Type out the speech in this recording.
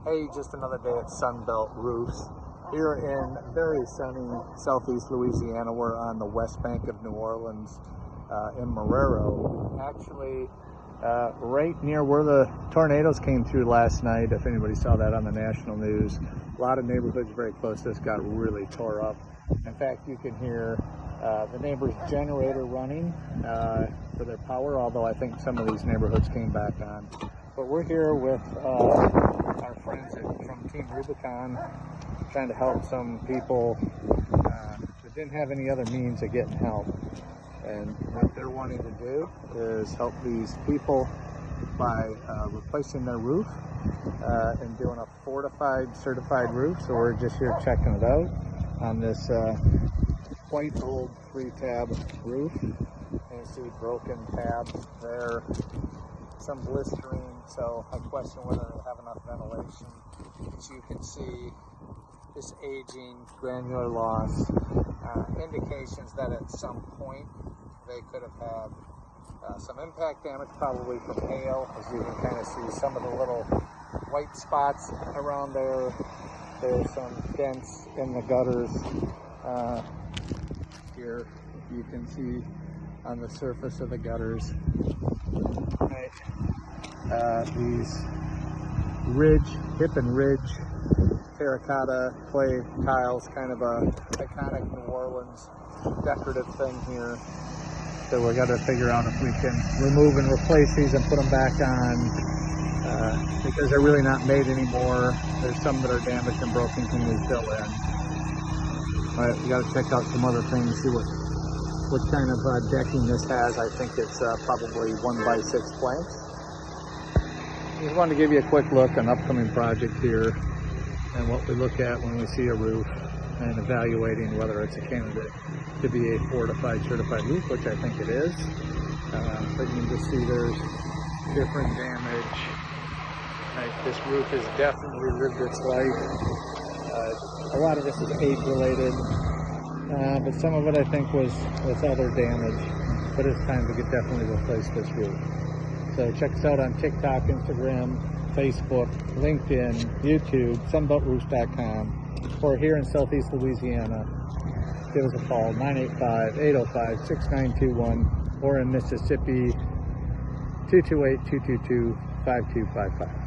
Hey, just another day at SUNBELT ROOFS here in very sunny Southeast Louisiana. We're on the west bank of New Orleans in Marrero. Actually, right near where the tornadoes came through last night, if anybody saw that on the national news. A lot of neighborhoods very close to this got really tore up. In fact, you can hear the neighbor's generator running for their power, although I think some of these neighborhoods came back on. But we're here with our friends from Team Rubicon, trying to help some people that didn't have any other means of getting help. And what they're wanting to do is help these people by replacing their roof and doing a fortified, certified roof. So we're just here checking it out on this quite old 3-tab roof. And you see broken tabs there, some blistering, so I question whether it'll have enough ventilation. As you can see, this aging, granular loss, indications that at some point they could have had some impact damage, probably from hail. As you can kind of see some of the little white spots around there. There's some dents in the gutters. Here you can see on the surface of the gutters. Right. These hip and ridge terracotta clay tiles, kind of a iconic New Orleans decorative thing here. So we're going to figure out if we can remove and replace these and put them back on because they're really not made anymore. There's some that are damaged and broken can we fill in. All right, we got to check out some other things, see what kind of decking this has. I think it's probably 1x6 planks. Just wanted to give you a quick look on upcoming project here and what we look at when we see a roof and evaluating whether it's a candidate to be a fortified, certified roof, which I think it is. But you can just see there's different damage. Right, this roof has definitely lived its life. A lot of this is age related. But some of it I think was other damage, but it's time to definitely replace this roof. So check us out on TikTok, Instagram, Facebook, LinkedIn, YouTube, SUNBELTROOFS.com, or here in Southeast Louisiana, give us a call, 985-805-6921, or in Mississippi, 228-222-5255.